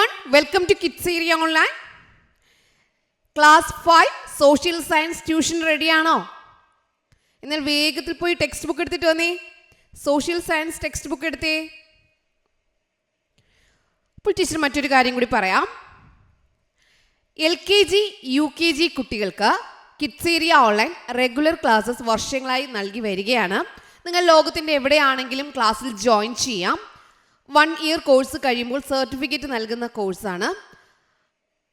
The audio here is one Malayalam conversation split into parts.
everyone, welcome to Kids Area Online. Class 5 Social Science Tuition ready ആണോ? എന്നാൽ വേഗത്തിൽ പോയി ടെക്സ്റ്റ് ബുക്ക് എടുത്തിട്ട് വന്നേ. സോഷ്യൽ സയൻസ് ടെക്സ്റ്റ് ബുക്ക് എടുത്തേ. ഇപ്പോൾ ടീച്ചർ മറ്റൊരു കാര്യം കൂടി പറയാം. LKG, UKG കുട്ടികൾക്ക് kids area online regular classes വർഷങ്ങളായി നൽകി വരികയാണ്. നിങ്ങൾ ലോകത്തിൻ്റെ എവിടെയാണെങ്കിലും ക്ലാസ്സിൽ ജോയിൻ ചെയ്യാം. 1 ഇയർ കോഴ്സ് കഴിയുമ്പോൾ സർട്ടിഫിക്കറ്റ് നൽകുന്ന കോഴ്സാണ്.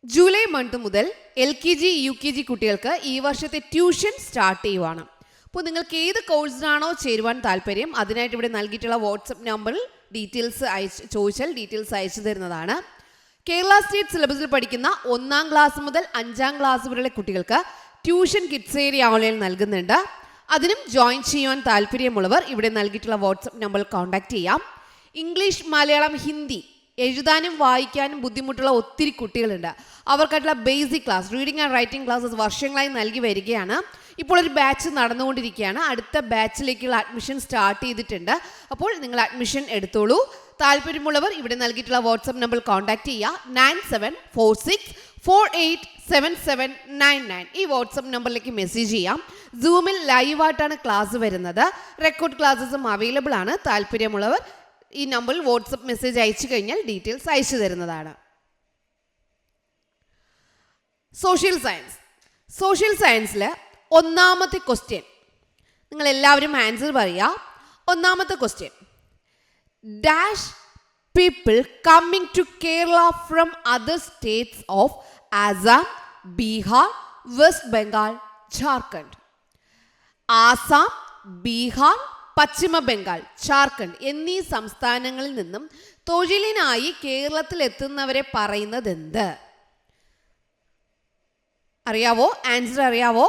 ജൂലൈ മന്ത് മുതൽ LKG, UKG കുട്ടികൾക്ക് ഈ വർഷത്തെ ട്യൂഷൻ സ്റ്റാർട്ട് ചെയ്യുവാണ്. അപ്പോൾ നിങ്ങൾക്ക് ഏത് കോഴ്സിനാണോ ചേരുവാൻ താല്പര്യം അതിനായിട്ട് ഇവിടെ നൽകിയിട്ടുള്ള വാട്സപ്പ് നമ്പറിൽ ഡീറ്റെയിൽസ് ചോദിച്ചാൽ ഡീറ്റെയിൽസ് അയച്ചു തരുന്നതാണ്. കേരള സ്റ്റേറ്റ് സിലബസിൽ പഠിക്കുന്ന 1-ാം ക്ലാസ് മുതൽ 5-ാം ക്ലാസ് വരെയുള്ള കുട്ടികൾക്ക് ട്യൂഷൻ കിഡ്സ് ഏരിയ ഓൺലൈൻ നൽകുന്നുണ്ട്. അതിനും ജോയിൻ ചെയ്യുവാൻ താല്പര്യമുള്ളവർ ഇവിടെ നൽകിയിട്ടുള്ള വാട്സപ്പ് നമ്പറിൽ കോൺടാക്റ്റ് ചെയ്യാം. ഇംഗ്ലീഷ്, മലയാളം, ഹിന്ദി എഴുതാനും വായിക്കാനും ബുദ്ധിമുട്ടുള്ള ഒത്തിരി കുട്ടികളുണ്ട്. അവർക്കായിട്ടുള്ള basic class, reading and writing classes വർഷങ്ങളായി നൽകി വരികയാണ്. ഇപ്പോൾ ഒരു ബാച്ച് നടന്നുകൊണ്ടിരിക്കുകയാണ്. അടുത്ത ബാച്ചിലേക്കുള്ള അഡ്മിഷൻ സ്റ്റാർട്ട് ചെയ്തിട്ടുണ്ട്. അപ്പോൾ നിങ്ങൾ അഡ്മിഷൻ എടുത്തോളൂ. താല്പര്യമുള്ളവർ ഇവിടെ നൽകിയിട്ടുള്ള വാട്സപ്പ് നമ്പറിൽ കോൺടാക്റ്റ് ചെയ്യുക. 9746487799 ഈ വാട്സപ്പ് നമ്പറിലേക്ക് മെസ്സേജ് ചെയ്യാം. സൂമിൽ ലൈവായിട്ടാണ് ക്ലാസ് വരുന്നത്. റെക്കോർഡ് ക്ലാസ്സസും അവൈലബിൾ ആണ്. താല്പര്യമുള്ളവർ ഈ നമ്പറിൽ വാട്സപ്പ് മെസ്സേജ് അയച്ചു കഴിഞ്ഞാൽ ഡീറ്റെയിൽസ് അയച്ചു തരുന്നതാണ്. സോഷ്യൽ സയൻസിൽ ഒന്നാമത്തെ ക്വസ്റ്റ്യൻ നിങ്ങൾ എല്ലാവരും ആൻസർ പറയുക. ഒന്നാമത്തെ question, dash people coming to Kerala from other states of Assam, Bihar, west Bengal, Jharkhand. Assam, Bihar, പശ്ചിമ ബംഗാൾ, ജാർഖണ്ഡ് എന്നീ സംസ്ഥാനങ്ങളിൽ നിന്നും തൊഴിലിനായി കേരളത്തിൽ എത്തുന്നവരെ പറയുന്നത് എന്ത്? അറിയാവോ? ആൻസർ അറിയാവോ?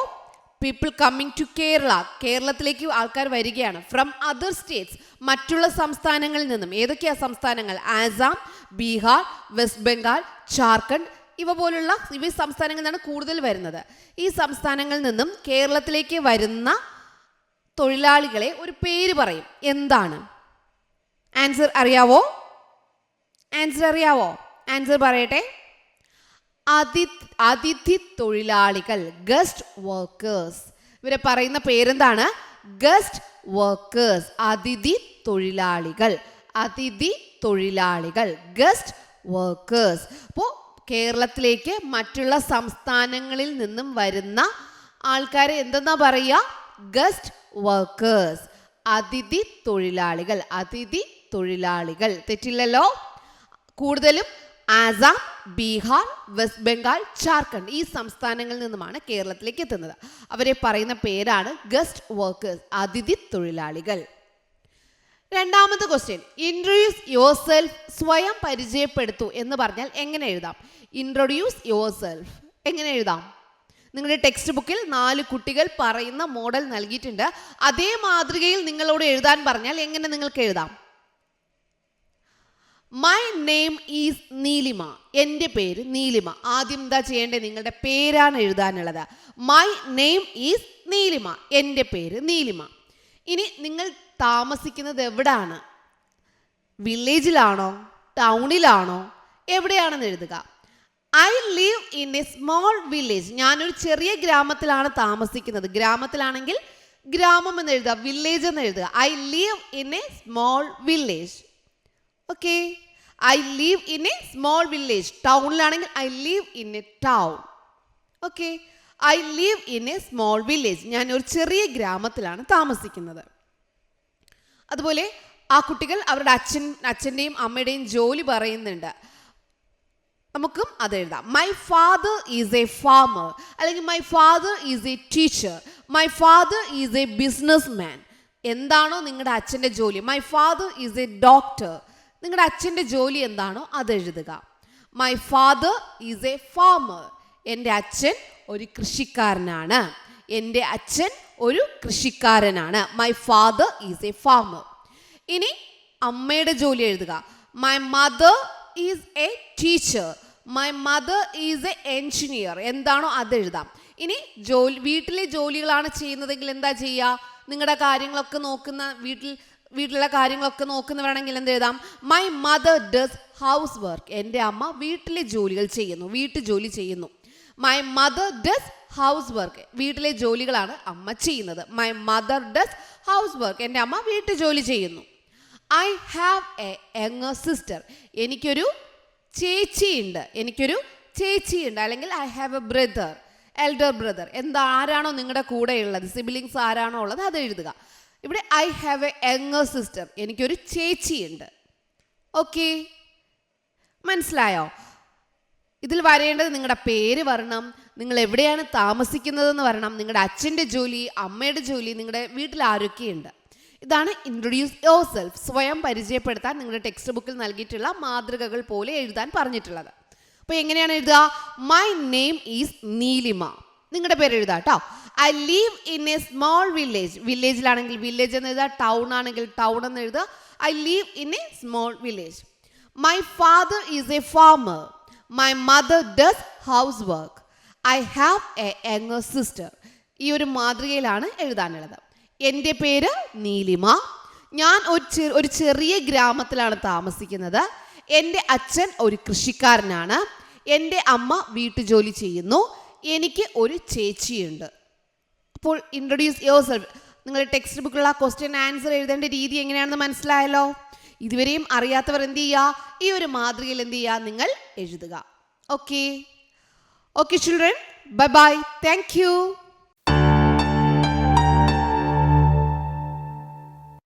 പീപ്പിൾ കമ്മിങ് ടു കേരള, കേരളത്തിലേക്ക് ആൾക്കാർ വരികയാണ്. ഫ്രം അതർ സ്റ്റേറ്റ്സ്, മറ്റുള്ള സംസ്ഥാനങ്ങളിൽ നിന്നും. ഏതൊക്കെയാ സംസ്ഥാനങ്ങൾ? ആസാം, ബീഹാർ, വെസ്റ്റ് ബംഗാൾ, ജാർഖണ്ഡ് ഇവ സംസ്ഥാനങ്ങളിൽ നിന്നാണ് കൂടുതൽ വരുന്നത്. ഈ സംസ്ഥാനങ്ങളിൽ നിന്നും കേരളത്തിലേക്ക് വരുന്ന തൊഴിലാളികളെ ഒരു പേര് പറയും. എന്താണ്? ആൻസർ അറിയാവോ? ആൻസർ പറയട്ടെ. അതിഥി തൊഴിലാളികൾ, ഗസ്റ്റ് വർക്കേഴ്സ്. ഇവരെ പറയുന്ന പേരെന്താണ്? Guest workers. അതിഥി തൊഴിലാളികൾ, ഗസ്റ്റ് വർക്കേഴ്സ്. അപ്പോൾ കേരളത്തിലേക്ക് മറ്റുള്ള സംസ്ഥാനങ്ങളിൽ നിന്നും വരുന്ന ആൾക്കാരെ എന്തെന്നാ പറയുക? ഗസ്റ്റ് വർക്കേഴ്സ്, അതിഥി തൊഴിലാളികൾ. തെറ്റില്ലല്ലോ. കൂടുതലും ആസാം, ബീഹാർ, വെസ്റ്റ് ബംഗാൾ, ജാർഖണ്ഡ് ഈ സംസ്ഥാനങ്ങളിൽ നിന്നുമാണ് കേരളത്തിലേക്ക് എത്തുന്നത്. അവരെ പറയുന്ന പേരാണ് ഗസ്റ്റ് വർക്കേഴ്സ്, അതിഥി തൊഴിലാളികൾ. രണ്ടാമത്തെ ക്വസ്റ്റ്യൻ, ഇൻട്രൊഡ്യൂസ് യുവർ സെൽഫ്, സ്വയം പരിചയപ്പെടുത്തൂ എന്ന് പറഞ്ഞാൽ എങ്ങനെ എഴുതാം? ഇൻട്രൊഡ്യൂസ് യുവർ സെൽഫ് എങ്ങനെ എഴുതാം? നിങ്ങളുടെ ടെക്സ്റ്റ് ബുക്കിൽ 4 കുട്ടികൾ പറയുന്ന മോഡൽ നൽകിയിട്ടുണ്ട്. അതേ മാതൃകയിൽ നിങ്ങളോട് എഴുതാൻ പറഞ്ഞാൽ എങ്ങനെ നിങ്ങൾക്ക് എഴുതാം? മൈ നെയിം ഈസ് നീലിമ, എൻ്റെ പേര് നീലിമ. ആദ്യം എന്താ ചെയ്യേണ്ടത്? നിങ്ങളുടെ പേരാണ് എഴുതാനുള്ളത്. മൈ നെയിം ഈസ് നീലിമ, എൻ്റെ പേര് നീലിമ. ഇനി നിങ്ങൾ താമസിക്കുന്നത് എവിടാണ്? വില്ലേജിലാണോ, ടൗണിലാണോ, എവിടെയാണെന്ന് എഴുതുക. I live in a small village, ഞാനൊരു ചെറിയ ഗ്രാമത്തിലാണ് താമസിക്കുന്നത്. ഗ്രാമത്തിലാണെങ്കിൽ ഗ്രാമം എന്ന് എഴുതുക, വില്ലേജ് എന്ന് എഴുതുക. I live in a small village. Okay, I live in a small village. ടൗണിലാണെങ്കിൽ I live in a town. Okay, I live in a small village, ഞാൻ ഒരു ചെറിയ ഗ്രാമത്തിലാണ് താമസിക്കുന്നത്. അതുപോലെ ആ കുട്ടികൾ അവരുടെ അച്ഛൻ്റെയും അമ്മയുടെയും ജോലി പറയുന്നുണ്ട്. നമുക്കും അത് എഴുതാം. My father is a farmer, അല്ലെങ്കിൽ my father is a teacher, my father is a businessman. എന്താണോ നിങ്ങളുടെ അച്ഛൻ്റെ ജോലി? My father is a doctor. നിങ്ങളുടെ അച്ഛൻ്റെ ജോലി എന്താണോ അത് എഴുതുക. My father is a farmer, എൻ്റെ അച്ഛൻ ഒരു കൃഷിക്കാരനാണ്. My father is a farmer. ഇനി അമ്മയുടെ ജോലി എഴുതുക. My mother is a teacher, my mother is a engineer. എന്താണോ അത് എഴുതാം. ഇനി വീട്ടിലെ ജോലികളാണ് ചെയ്യുന്നതെങ്കിൽ എന്താ ചെയ്യുക? നിങ്ങളുടെ കാര്യങ്ങളൊക്കെ നോക്കുന്ന, വീട്ടിൽ വീട്ടിലുള്ള കാര്യങ്ങളൊക്കെ നോക്കുന്നവരാണെങ്കിൽ എന്ത് എഴുതാം? My mother does house work. എൻ്റെ അമ്മ വീട്ടിലെ ജോലികൾ ചെയ്യുന്നു, വീട്ടുജോലി ചെയ്യുന്നു. My mother does house work. വീട്ടിലെ ജോലികളാണ് അമ്മ ചെയ്യുന്നത്. My mother does house work. എൻ്റെ അമ്മ വീട്ടുജോലി ചെയ്യുന്നു. I have a younger sister. എനിക്കൊരു ചേച്ചിയുണ്ട്. അല്ലെങ്കിൽ I have A brother, elder brother. ആരാണോ നിങ്ങളുടെ കൂടെ ഉള്ളത്, സിബിലിങ്സ് ആരാണോ ഉള്ളത് അത് എഴുതുക. ഇവിടെ I have a younger sister. എനിക്കൊരു ചേച്ചിയുണ്ട്. ഓക്കെ, മനസ്സിലായോ? ഇതിൽ വരേണ്ടത് നിങ്ങളുടെ പേര് വരണം, നിങ്ങൾ എവിടെയാണ് താമസിക്കുന്നതെന്ന് വരണം, നിങ്ങളുടെ അച്ഛൻ്റെ ജോലി, അമ്മയുടെ ജോലി, നിങ്ങളുടെ വീട്ടിൽ ആരൊക്കെയുണ്ട്. ഇതാണ് ഇൻട്രൊഡ്യൂസ് യുവർ സെൽഫ്. സ്വയം പരിചയപ്പെടുത്താൻ നിങ്ങളുടെ ടെക്സ്റ്റ് ബുക്കിൽ നൽകിയിട്ടുള്ള മാതൃകകൾ പോലെ എഴുതാൻ പറഞ്ഞിട്ടുള്ളത്. അപ്പോൾ എങ്ങനെയാണ് എഴുതുക? My name is Neelima. നിങ്ങളുടെ പേര് എഴുതുക കേട്ടോ. I live in a small village. വില്ലേജിലാണെങ്കിൽ വില്ലേജ് എന്ന് എഴുതുക, ടൗൺ ആണെങ്കിൽ ടൗൺ എന്ന് എഴുതുക. I live in a small village. My father is a farmer. My mother does house work. I have a younger sister. ഈ ഒരു മാതൃകയിലാണ് എഴുതാനുള്ളത്. എൻ്റെ പേര് നീലിമ. ഞാൻ ഒരു ചെറിയ ഗ്രാമത്തിലാണ് താമസിക്കുന്നത്. എൻ്റെ അച്ഛൻ ഒരു കൃഷിക്കാരനാണ്. എൻ്റെ അമ്മ വീട്ടുജോലി ചെയ്യുന്നു. എനിക്ക് ഒരു ചേച്ചിയുണ്ട്. അപ്പോൾ ഇൻട്രൊഡ്യൂസ് യുവർ സെൽഫ്. നിങ്ങളുടെ ടെക്സ്റ്റ് ബുക്കിലുള്ള ക്വസ്റ്റ്യൻ ആൻസർ എഴുതേണ്ട രീതി എങ്ങനെയാണെന്ന് മനസ്സിലായല്ലോ. ഇതുവരെയും അറിയാത്തവർ എന്ത് ചെയ്യുക? ഈ ഒരു മാതൃകയിൽ എന്ത് ചെയ്യുക? നിങ്ങൾ എഴുതുക. Okay children, bye bye. Thank you.